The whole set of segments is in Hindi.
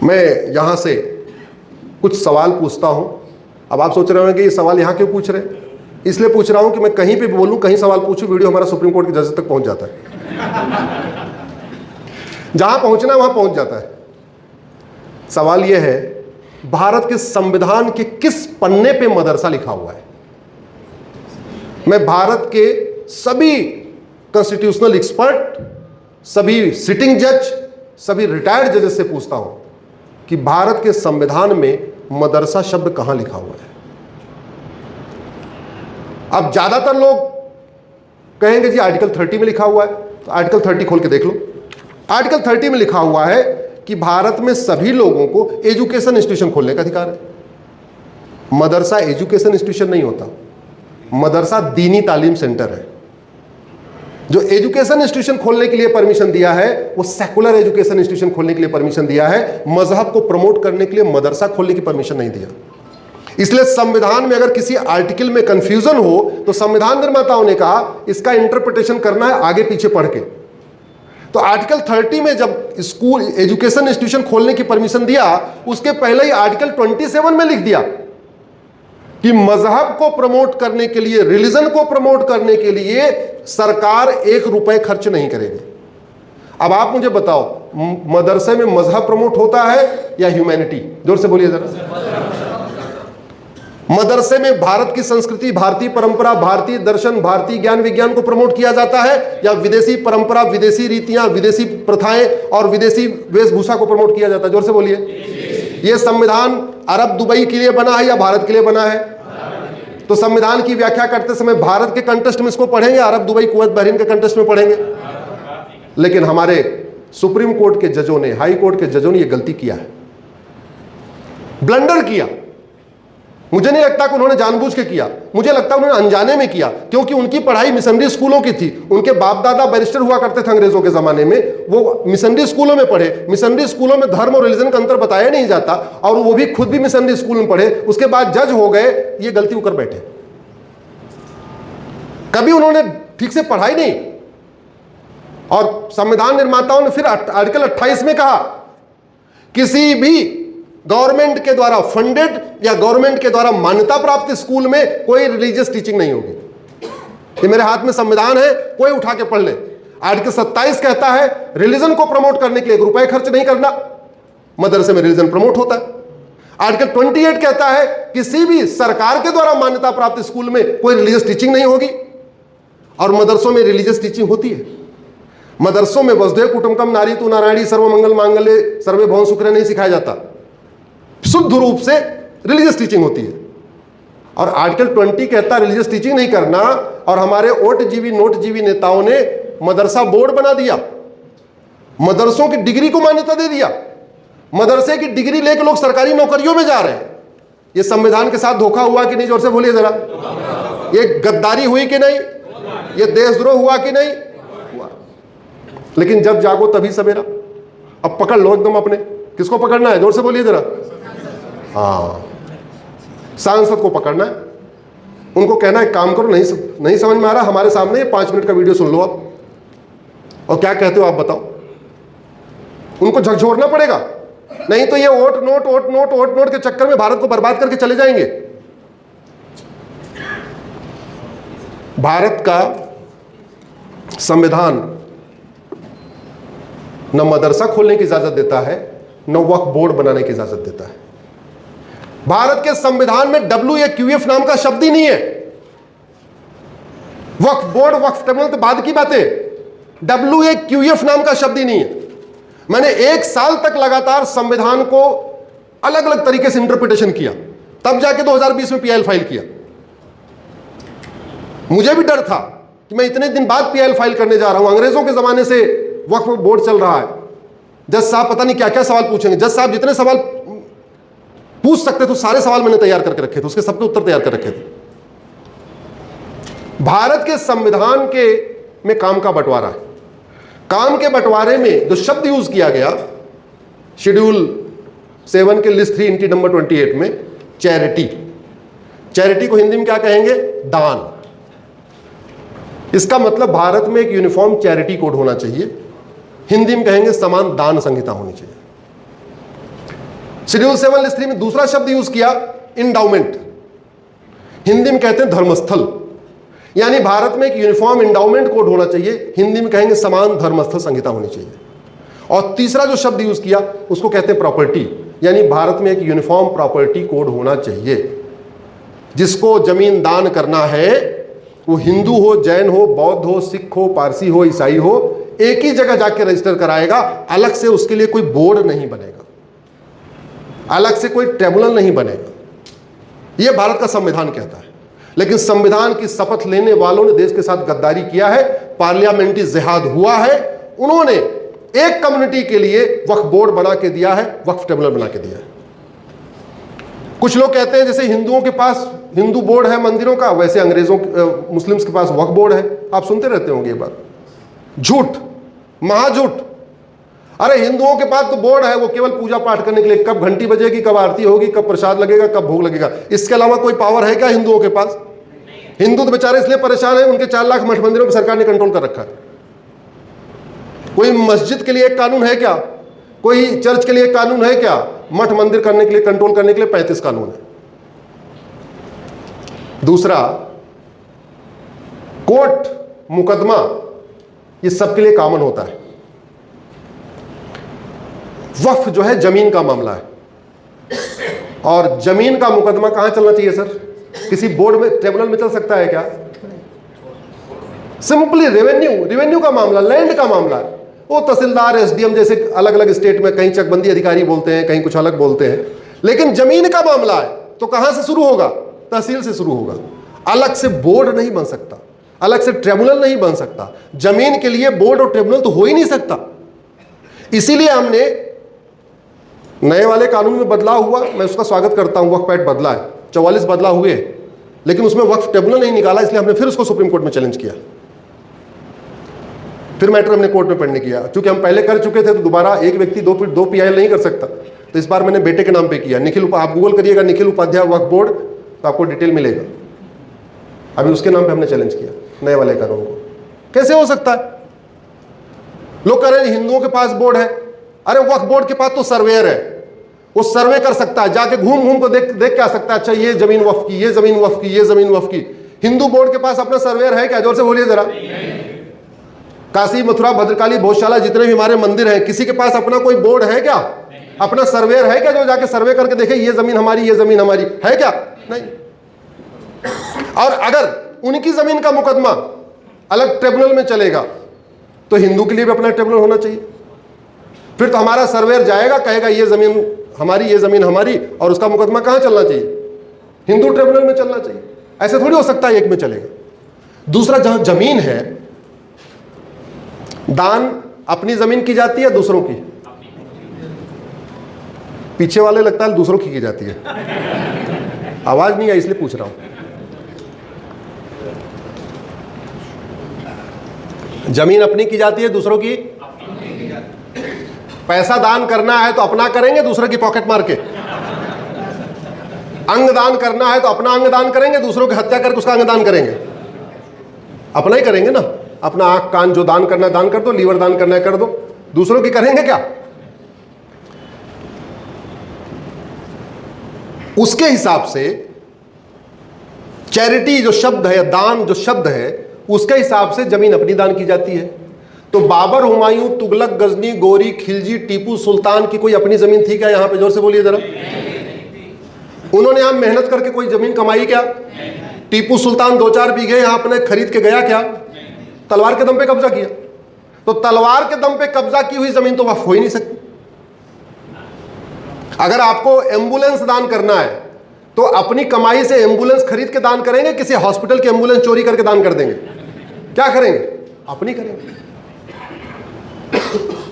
मैं यहाँ से कुछ सवाल पूछता हूँ। अब आप सोच रहे होंगे कि ये सवाल यहाँ क्यों पूछ रहे हैं? इसलिए पूछ रहा हूँ कि मैं कहीं पे भी बोलूँ, कहीं सवाल पूछूँ, वीडियो हमारा सुप्रीम कोर्ट के जज तक पहुँच जाता है। जहाँ पहुँचना है वहाँ पहुँच जाता है। सवाल ये है, भारत के संविधान के किस पन्ने पे मदरसा लिखा हुआ है? मैं भारत के सभी कॉन्स्टिट्यूशनल एक्सपर्ट, सभी सिटिंग जज, सभी रिटायर्ड जजेस से पूछता हूं कि भारत के संविधान में मदरसा शब्द कहां लिखा हुआ है? अब ज्यादातर लोग कहेंगे जी आर्टिकल 30 में लिखा हुआ है। तो आर्टिकल 30 खोल के देख लो। आर्टिकल 30 में लिखा हुआ है कि भारत में सभी लोगों को एजुकेशन इंस्टीट्यूशन खोलने का अधिकार है। मदरसा एजुकेशन इंस्टीट्यूशन नहीं होता, मदरसा दीनी तालीम सेंटर है। जो एजुकेशन इंस्टीट्यूशन खोलने के लिए परमिशन दिया है वो सेकुलर एजुकेशन इंस्टीट्यूशन खोलने के लिए परमिशन दिया है, मजहब को प्रमोट करने के लिए मदरसा खोलने की परमिशन नहीं दिया। इसलिए संविधान में अगर किसी आर्टिकल में कंफ्यूजन हो तो संविधान निर्माताओं ने कहा इसका इंटरप्रिटेशन करना है आगे पीछे पढ़ के। तो आर्टिकल 30 में जब स्कूल एजुकेशन इंस्टीट्यूशन खोलने की परमिशन दिया, उसके पहले ही आर्टिकल 27 में लिख दिया कि मजहब को प्रमोट करने के लिए, रिलीजन को प्रमोट करने के लिए सरकार 1 रुपए खर्च नहीं करेगी। अब आप मुझे बताओ, मदरसे में मजहब प्रमोट होता है या ह्यूमैनिटी? जोर से बोलिए जरा। मदरसे में भारत की संस्कृति, भारतीय परंपरा, भारतीय दर्शन, भारतीय ज्ञान विज्ञान को प्रमोट किया जाता है या विदेशी परंपरा, विदेशी रीतियां, विदेशी प्रथाएं और विदेशी वेशभूषा को प्रमोट किया जाता है? जोर से बोलिए। यह संविधान अरब दुबई के लिए बना है या भारत के लिए बना है? तो संविधान की व्याख्या करते समय भारत के कंटेस्ट में इसको पढ़ेंगे, अरब दुबई कुवैत बहरीन के कंटेस्ट में पढ़ेंगे? लेकिन हमारे सुप्रीम कोर्ट के जजों ने, हाई कोर्ट के जजों ने यह गलती किया है, ब्लंडर किया। मुझे नहीं लगता कि उन्होंने जानबूझ के किया, मुझे लगता है उन्होंने अनजाने में किया, क्योंकि उनकी पढ़ाई मिशनरी स्कूलों की थी। उनके बाप दादा बैरिस्टर हुआ करते थे अंग्रेजों के जमाने में, वो मिशनरी स्कूलों में पढ़े। मिशनरी स्कूलों में धर्म और रिलीजन का अंतर बताया नहीं जाता, और वो भी खुद भी मिशनरी स्कूल में पढ़े, उसके बाद जज हो गए, ये गलती कर बैठे। कभी उन्होंने ठीक से पढ़ाई नहीं। और संविधान निर्माताओं ने फिर आर्टिकल 28 में कहा किसी भी गवर्नमेंट के द्वारा फंडेड या गवर्नमेंट के द्वारा मान्यता प्राप्त स्कूल में कोई रिलीजियस टीचिंग नहीं होगी। ये मेरे हाथ में संविधान है, कोई उठा के पढ़ ले। आर्टिकल 27 कहता है रिलीजन को प्रमोट करने के लिए 1 रुपए खर्च नहीं करना, मदरसे में रिलीजन प्रमोट होता है। आर्टिकल 28 कहता है किसी भी सरकार के द्वारा मान्यता प्राप्त स्कूल में कोई रिलीजियस टीचिंग नहीं होगी, और मदरसों में रिलीजियस टीचिंग होती है। मदरसों में वसुधैव कुटुंबकम, नारी तू नारायणी, सर्वमंगल मांगल्ये, सर्वे भवन सुखिनः नहीं सिखाया जाता, शुद्ध रूप से रिलीजियस टीचिंग होती है। और आर्टिकल 20 कहता है रिलीजियस टीचिंग नहीं करना, और हमारे ओट जीवी नोट जीवी नेताओं ने मदरसा बोर्ड बना दिया, मदरसों की डिग्री को मान्यता दे दिया, मदरसे की डिग्री लेकर लोग सरकारी नौकरियों में जा रहे हैं। ये संविधान के साथ धोखा हुआ कि नहीं? जोर से बोलिए जरा। ये गद्दारी हुई कि नहीं? ये देशद्रोह हुआ कि नहीं? हुआ। लेकिन जब जागो तभी सवेरा। अब पकड़ लो एकदम अपने, किसको पकड़ना है? जोर से बोलिए जरा। हाँ, सांसद को पकड़ना है, उनको कहना है काम करो, नहीं समझ में आ रहा, हमारे सामने ये 5 मिनट का वीडियो सुन लो आप, और क्या कहते हो आप बताओ। उनको झकझोरना पड़ेगा, नहीं तो ये वोट नोट के चक्कर में भारत को बर्बाद करके चले जाएंगे। भारत का संविधान न मदरसा खोलने की इजाजत देता है, न वक्फ बोर्ड बनाने की इजाजत देता है। भारत के संविधान में WAQF नाम का शब्द ही नहीं है। वक्फ बोर्ड, वक्फ ट्रिब्यूनल तो बाद की बात है, WAQF नाम का शब्द ही नहीं है। मैंने 1 साल तक लगातार संविधान को अलग अलग तरीके से इंटरप्रिटेशन किया, तब जाके 2020 में PIL फाइल किया। मुझे भी डर था कि मैं इतने दिन बाद PIL फाइल करने जा रहा हूं, अंग्रेजों के जमाने से वक्फ बोर्ड चल रहा है, जज साहब पता नहीं क्या क्या सवाल पूछेंगे। जज साहब जितने सवाल पूछ सकते थे सारे सवाल मैंने तैयार करके रखे थे, उसके सबके उत्तर तैयार कर रखे थे। भारत के संविधान के में काम का बंटवारा है। काम के बंटवारे में जो शब्द यूज किया गया शेड्यूल 7 के लिस्ट 3 इंटी नंबर 28 में, चैरिटी। चैरिटी को हिंदी में क्या कहेंगे? दान। इसका मतलब भारत में एक यूनिफॉर्म चैरिटी कोड होना चाहिए, हिंदी में कहेंगे समान दान संहिता होनी चाहिए। शेड्यूल 7 लिस्ट 3 में दूसरा शब्द यूज किया इंडाउमेंट, हिंदी में कहते हैं धर्मस्थल, यानी भारत में एक यूनिफॉर्म इंडाउमेंट कोड होना चाहिए, हिंदी में कहेंगे समान धर्मस्थल संहिता होनी चाहिए। और तीसरा जो शब्द यूज किया उसको कहते हैं प्रॉपर्टी, यानी भारत में एक यूनिफॉर्म प्रॉपर्टी कोड होना चाहिए। जिसको जमीन दान करना है वो हिंदू हो, जैन हो, बौद्ध हो, सिख हो, पारसी हो, ईसाई हो, एक ही जगह जाके रजिस्टर कराएगा, अलग से उसके लिए कोई बोर्ड नहीं बनेगा, अलग से कोई ट्रिब्यूनल नहीं बनेगा। यह भारत का संविधान कहता है। लेकिन संविधान की शपथ लेने वालों ने देश के साथ गद्दारी किया है, पार्लियामेंट्री जिहाद हुआ है। उन्होंने एक कम्युनिटी के लिए वक्फ बोर्ड बना के दिया है, वक्फ ट्रिब्यूनल बना के दिया है। कुछ लोग कहते हैं जैसे हिंदुओं के पास हिंदू बोर्ड है मंदिरों का, वैसे अंग्रेजों मुस्लिम्स के पास वक्फ बोर्ड है। आप सुनते रहते होंगे ये बात, झूठ, महाझूठ। अरे हिंदुओं के पास तो बोर्ड है, वो केवल पूजा पाठ करने के लिए, कब घंटी बजेगी, कब आरती होगी, कब प्रसाद लगेगा, कब भोग लगेगा, इसके अलावा कोई पावर है क्या हिंदुओं के पास? हिंदू तो बेचारे इसलिए परेशान है, उनके 4 लाख मठ मंदिरों को सरकार ने कंट्रोल कर रखा है। कोई मस्जिद के लिए एक कानून है क्या? कोई चर्च के लिए एक कानून है क्या? मठ मंदिर करने के लिए, कंट्रोल करने के लिए 35 कानून है। दूसरा, कोर्ट मुकदमा ये सबके लिए कॉमन होता है। वक्फ जो है जमीन का मामला है, और जमीन का मुकदमा कहां चलना चाहिए सर? किसी बोर्ड में, ट्रिब्यूनल में चल सकता है क्या? सिंपली रेवेन्यू का मामला, लैंड का मामला है। वो तहसीलदार, एसडीएम जैसे अलग अलग स्टेट में कहीं चकबंदी अधिकारी बोलते हैं, कहीं कुछ अलग बोलते हैं। लेकिन जमीन का मामला है तो कहां से शुरू होगा? तहसील से शुरू होगा। अलग से बोर्ड नहीं बन सकता, अलग से ट्रिब्यूनल नहीं बन सकता। जमीन के लिए बोर्ड और ट्रिब्यूनल तो हो ही नहीं सकता। इसीलिए हमने नए वाले कानून में बदलाव हुआ, मैं उसका स्वागत करता हूं। वक्फ एक्ट बदला है, 44 बदलाव हुए, लेकिन उसमें वक्फ ट्रिब्यूनल नहीं निकाला, इसलिए हमने फिर उसको सुप्रीम कोर्ट में चैलेंज किया। फिर मैटर हमने कोर्ट में पढ़ने किया। चूंकि हम पहले कर चुके थे तो दोबारा एक व्यक्ति दो पीआईएल नहीं कर सकता, तो इस बार मैंने बेटे के नाम पे किया। निखिल, आप गूगल करिएगा निखिल उपाध्याय वक्फ बोर्ड, तो आपको डिटेल मिलेगा। अभी उसके नाम पे हमने चैलेंज किया नए वाले कानून को। कैसे हो सकता है? लोग कह रहे हैं हिंदुओं के पास बोर्ड है। अरे वक्फ बोर्ड के पास तो सर्वेयर है, वो सर्वे कर सकता है, जाके घूम घूम को देख के आ सकता है, अच्छा ये जमीन वक्फ की, ये जमीन वक्फ की, ये जमीन वक्फ की। हिंदू बोर्ड के पास अपना सर्वेयर है क्या? जोर से बोलिए जरा। काशी, मथुरा, भद्रकाली, भोजशाला, जितने भी हमारे मंदिर हैं, किसी के पास अपना कोई बोर्ड है क्या? अपना सर्वेयर है क्या जो जाके सर्वे करके देखे ये जमीन हमारी, ये जमीन हमारी है क्या? नहीं। और अगर उनकी जमीन का मुकदमा अलग ट्रिब्यूनल में चलेगा तो हिंदू के लिए भी अपना ट्रिब्यूनल होना चाहिए। फिर तो हमारा सर्वेयर जाएगा, कहेगा ये जमीन हमारी, ये जमीन हमारी, और उसका मुकदमा कहां चलना चाहिए? हिंदू ट्रिब्यूनल में चलना चाहिए। ऐसे थोड़ी हो सकता है एक में चलेगा। दूसरा, जहां जमीन है, दान अपनी जमीन की जाती है दूसरों की? पीछे वाले लगता है दूसरों की जाती है। आवाज नहीं आई इसलिए पूछ रहा हूं। जमीन अपनी की जाती है, दूसरों की? पैसा दान करना है तो अपना करेंगे, दूसरों की पॉकेट मार के? अंग दान करना है तो अपना अंग दान करेंगे, दूसरों की हत्या करके उसका अंग दान करेंगे? अपना ही करेंगे ना। अपना आंख कान जो दान करना है दान कर दो, लीवर दान करना है कर दो, दूसरों की करेंगे क्या? उसके हिसाब से चैरिटी जो शब्द है, दान जो शब्द है, उसके हिसाब से जमीन अपनी दान की जाती है। तो बाबर, हुमायूं, तुगलक, गजनी, गोरी, खिलजी, टीपू सुल्तान की कोई अपनी जमीन थी क्या? यहां पे जोर से बोलिए जरा। उन्होंने यहां मेहनत करके कोई जमीन कमाई क्या? टीपू सुल्तान 2-4 बीघे यहां अपने खरीद के गया क्या? तलवार के दम पे कब्जा किया। तो तलवार के दम पे कब्जा की हुई जमीन तो वक्फ हो ही नहीं सकती। अगर आपको एम्बुलेंस दान करना है तो अपनी कमाई से एम्बुलेंस खरीद के दान करेंगे, किसी हॉस्पिटल की एम्बुलेंस चोरी करके दान कर देंगे? क्या करेंगे? अपनी करेंगे।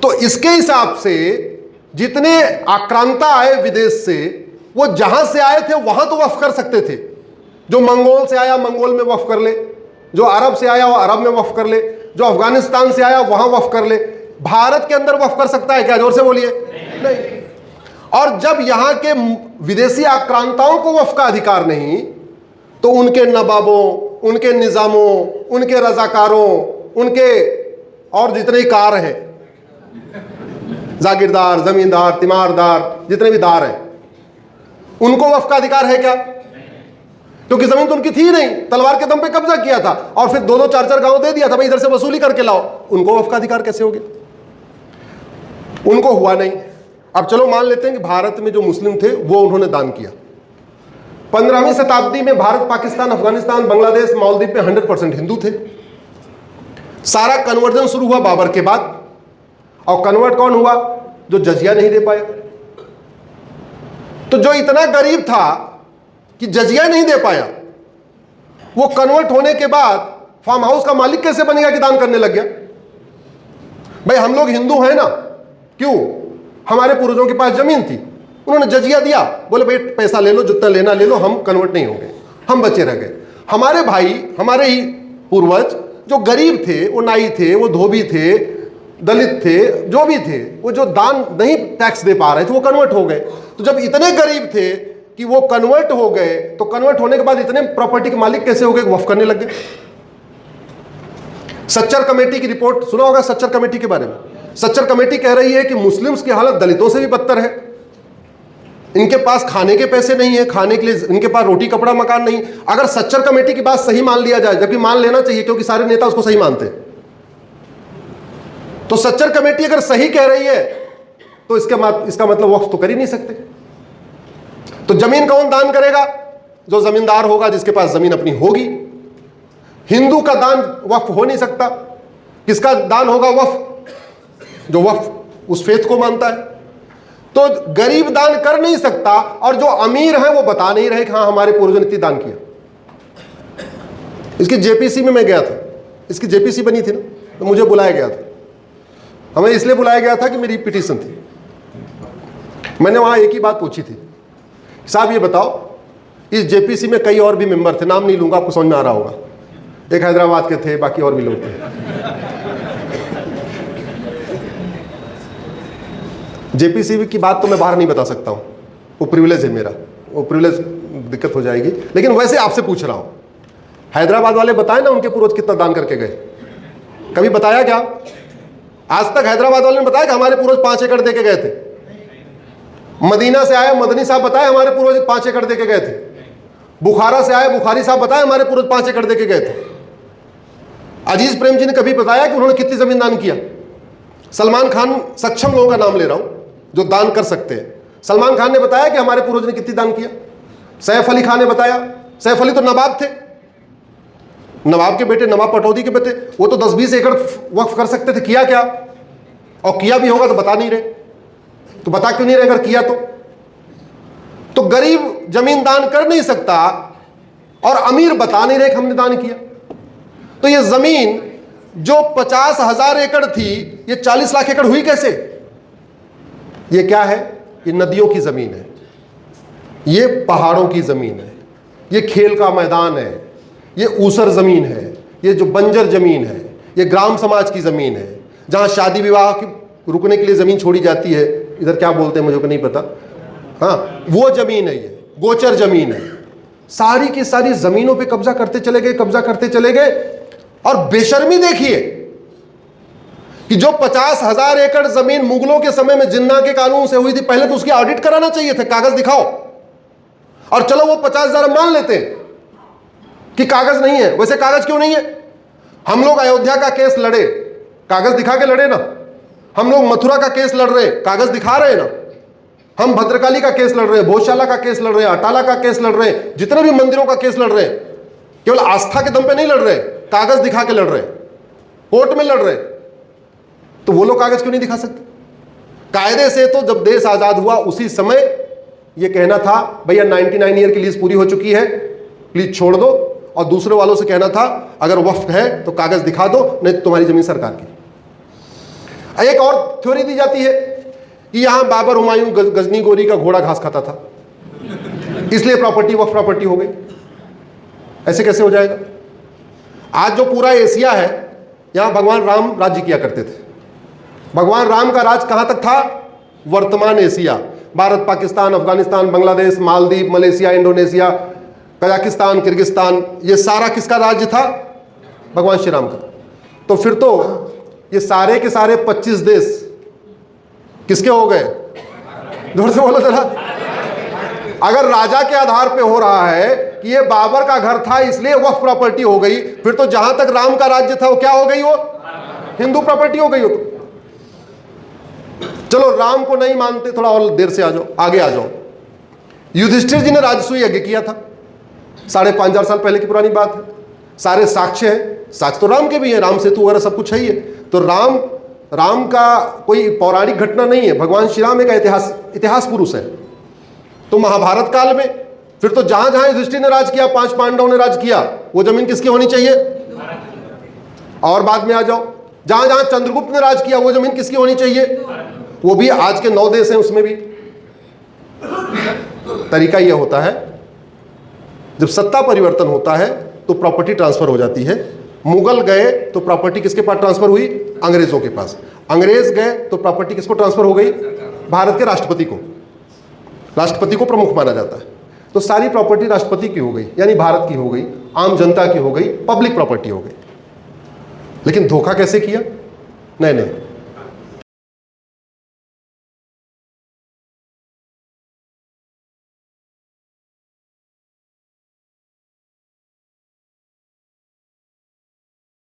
तो इसके हिसाब से जितने आक्रांता आए विदेश से, वो जहां से आए थे वहां तो वक्फ कर सकते थे। जो मंगोल से आया मंगोल में वक्फ कर ले, जो अरब से आया वो अरब में वक्फ कर ले, जो अफगानिस्तान से आया वहां वक्फ कर ले। भारत के अंदर वक्फ कर सकता है क्या? जोर से बोलिए। नहीं। और जब यहां के विदेशी आक्रांताओं को वक्फ का अधिकार नहीं, तो उनके नवाबों, उनके निजामों, उनके रजाकारों, उनके और जितने कार हैं, जागीरदार, जमींदार, तिमारदार, जितने भी दार हैं, उनको वक्फ का अधिकार है क्या? क्योंकि जमीन तो उनकी थी ही नहीं, तलवार के दम पे कब्जा किया था और फिर 2-2 4-4 गांव दे दिया था, भाई इधर से वसूली करके लाओ। उनको वक्फ का अधिकार कैसे हो गया? उनको हुआ नहीं। अब चलो मान लेते हैं कि भारत में जो मुस्लिम थे वो उन्होंने दान किया। 15वीं शताब्दी में भारत, पाकिस्तान, अफगानिस्तान, बांग्लादेश, मालदीव में 100% हिंदू थे। सारा कन्वर्जन शुरू हुआ बाबर के बाद, और कन्वर्ट कौन हुआ? जो जजिया नहीं दे पाया। तो जो इतना गरीब था कि जजिया नहीं दे पाया, वो कन्वर्ट होने के बाद फार्म हाउस का मालिक कैसे बन गया कि दान करने लग गया? भाई हम लोग हिंदू हैं ना, क्यों? हमारे पूर्वजों के पास जमीन थी, उन्होंने जजिया दिया, बोले भाई पैसा ले लो, जितना लेना ले लो, हम कन्वर्ट नहीं होंगे, हम बचे रह गए। हमारे भाई, हमारे ही पूर्वज जो गरीब थे, वो नाई थे, वो धोबी थे, दलित थे, जो भी थे, वो जो दान नहीं टैक्स दे पा रहे थे, वो कन्वर्ट हो गए। तो जब इतने गरीब थे कि वो कन्वर्ट हो गए, तो कन्वर्ट होने के बाद इतने प्रॉपर्टी के मालिक कैसे हो गए? वक्फ करने लग गए। सच्चर कमेटी की रिपोर्ट सुना होगा, सच्चर कमेटी के बारे में। सच्चर कमेटी कह रही है कि मुस्लिम्स की हालत दलितों से भी बदतर है। इनके पास खाने के पैसे नहीं है, खाने के लिए इनके पास रोटी कपड़ा मकान नहीं। अगर सच्चर कमेटी की बात सही मान लिया जाए, जबकि मान लेना चाहिए क्योंकि सारे नेता उसको सही मानते हैं, तो सच्चर कमेटी अगर सही कह रही है तो इसका मतलब वक्फ तो कर ही नहीं सकते। तो जमीन कौन दान करेगा? जो जमींदार होगा, जिसके पास जमीन अपनी होगी। हिंदू का दान वक्फ हो नहीं सकता। किसका दान होगा? वक्फ, जो वक्फ उस फेथ को मानता है। तो गरीब दान कर नहीं सकता, और जो अमीर है वो बता नहीं रहे कि हाँ हमारे पूर्वजों ने इतनी दान किया। इसकी जेपीसी में मैं गया था, इसकी जेपीसी बनी थी ना, तो मुझे बुलाया गया था। हमें इसलिए बुलाया गया था कि मेरी पिटीशन थी। मैंने वहां एक ही बात पूछी थी, साहब ये बताओ, इस जेपीसी में कई और भी मेंबर थे, नाम नहीं लूंगा, आपको समझ में आ रहा होगा। एक हैदराबाद के थे, बाकी और भी लोग थे। जेपीसी की बात तो मैं बाहर नहीं बता सकता हूं, वो प्रिविलेज है मेरा, वो प्रिविलेज दिक्कत हो जाएगी। लेकिन वैसे आपसे पूछ रहा हूं, हैदराबाद वाले बताए ना उनके पूर्वज कितना दान करके गए? कभी बताया क्या? आज तक हैदराबाद वाले ने बताया कि हमारे पूर्वज 5 एकड़ देके गए थे? मदीना से आए मदनी साहब बताए हमारे पूर्वज 5 एकड़ देके गए थे। बुखारा से आए बुखारी साहब बताए हमारे पूर्वज 5 एकड़ देके गए थे। अजीज प्रेम जी ने कभी बताया कि उन्होंने कितनी जमीन दान किया? सलमान खान, सक्षम लोगों का नाम ले रहा हूं जो दान कर सकते हैं, सलमान खान ने बताया कि हमारे पूर्वज ने कितनी दान किया? सैफ अली खान ने बताया। सैफ अली तो नवाब थे, नवाब के बेटे, नवाब पटौदी के बेटे, वो तो 10-20 एकड़ वक्फ कर सकते थे। किया क्या? और किया भी होगा तो बता नहीं रहे। तो बता क्यों नहीं रहे अगर किया तो गरीब जमीन दान कर नहीं सकता और अमीर बता नहीं रहे कि हमने दान किया। तो ये जमीन जो 50,000 एकड़ थी, ये 40 लाख एकड़ हुई कैसे? ये क्या है? ये नदियों की जमीन है, ये पहाड़ों की जमीन है, ये खेल का मैदान है, ये ऊसर जमीन है, ये जो बंजर जमीन है, ये ग्राम समाज की जमीन है, जहां शादी विवाह की रुकने के लिए जमीन छोड़ी जाती है। इधर क्या बोलते हैं मुझे को नहीं पता, हाँ वो जमीन है, ये गोचर जमीन है। सारी की सारी जमीनों पे कब्जा करते चले गए, कब्जा करते चले गए। और बेशर्मी देखिए कि जो 50,000 एकड़ जमीन मुगलों के समय में जिन्ना के कानून से हुई थी, पहले तो उसकी ऑडिट कराना चाहिए था, कागज दिखाओ। और चलो वो 50,000 मान लेते हैं कि कागज नहीं है। वैसे कागज क्यों नहीं है? हम लोग अयोध्या का केस लड़े, कागज दिखा के लड़े ना। हम लोग मथुरा का केस लड़ रहे, कागज दिखा रहे ना। हम भद्रकाली का केस लड़ रहे हैं, भोजशाला का केस लड़ रहे हैं, अटाला का केस लड़ रहे हैं, जितने भी मंदिरों का केस लड़ रहे हैं, केवल आस्था के दम पे नहीं लड़ रहे, कागज दिखा के लड़ रहे, कोर्ट में लड़ रहे। तो वो लोग कागज क्यों नहीं दिखा सकते? कायदे से तो जब देश आजाद हुआ उसी समय ये कहना था भैया 99 ईयर की लीज पूरी हो चुकी है, प्लीज छोड़ दो। और दूसरे वालों से कहना था अगर वफ्त है तो कागज दिखा दो, नहीं तो तुम्हारी जमीन सरकार की। एक और थ्योरी दी जाती है कि यहां बाबर हुमायूं गजनी गोरी का घोड़ा घास खाता था, इसलिए प्रॉपर्टी वक्फ प्रॉपर्टी हो गई। ऐसे कैसे हो जाएगा? आज जो पूरा एशिया है, यहां भगवान राम राज्य किया करते थे। भगवान राम का राज कहां तक था? वर्तमान Asia, Bharat, Pakistan, Afghanistan, Bangladesh, Maldives, Malaysia, Indonesia, Kazakhstan, Kyrgyzstan, ये सारा किसका राज्य था? भगवान श्री राम का। तो फिर तो ये सारे के सारे 25 देश किसके हो गए? जोर से बोलो जरा। अगर राजा के आधार पे हो रहा है कि ये बाबर का घर था इसलिए वक्फ प्रॉपर्टी हो गई, फिर तो जहां तक राम का राज्य था वो क्या हो गई? वो हिंदू प्रॉपर्टी हो गई हो। तो चलो राम को नहीं मानते, थोड़ा और देर से आ जाओ, आगे आ जाओ। युधिष्ठिर जी ने राजसूय यज्ञ किया था, 5,500 साल पहले की पुरानी बात है। सारे साक्ष्य हैं, साक्ष्य तो राम के भी हैं, राम सेतु वगैरह सब कुछ है ही है। तो राम का कोई पौराणिक घटना नहीं है, भगवान श्री राम एक इतिहास पुरुष है। तो महाभारत काल में फिर तो जहां जहां युधिष्ठिर ने राज किया, 5 पांडवों ने राज किया, वो जमीन किसकी होनी चाहिए? और बाद में आ जाओ, जहां जहां चंद्रगुप्त ने राज किया वो जमीन किसकी होनी चाहिए? वो भी आज के 9 देश हैं, उसमें भी तरीका यह होता है, जब सत्ता परिवर्तन होता है तो प्रॉपर्टी ट्रांसफर हो जाती है। मुगल गए तो प्रॉपर्टी किसके पास ट्रांसफर हुई? अंग्रेजों के पास। अंग्रेज गए तो प्रॉपर्टी किसको ट्रांसफर हो गई? भारत के राष्ट्रपति को। राष्ट्रपति को प्रमुख माना जाता है, तो सारी प्रॉपर्टी राष्ट्रपति की हो गई, यानी भारत की हो गई, आम जनता की हो गई, पब्लिक प्रॉपर्टी हो गई। लेकिन धोखा कैसे किया? नहीं,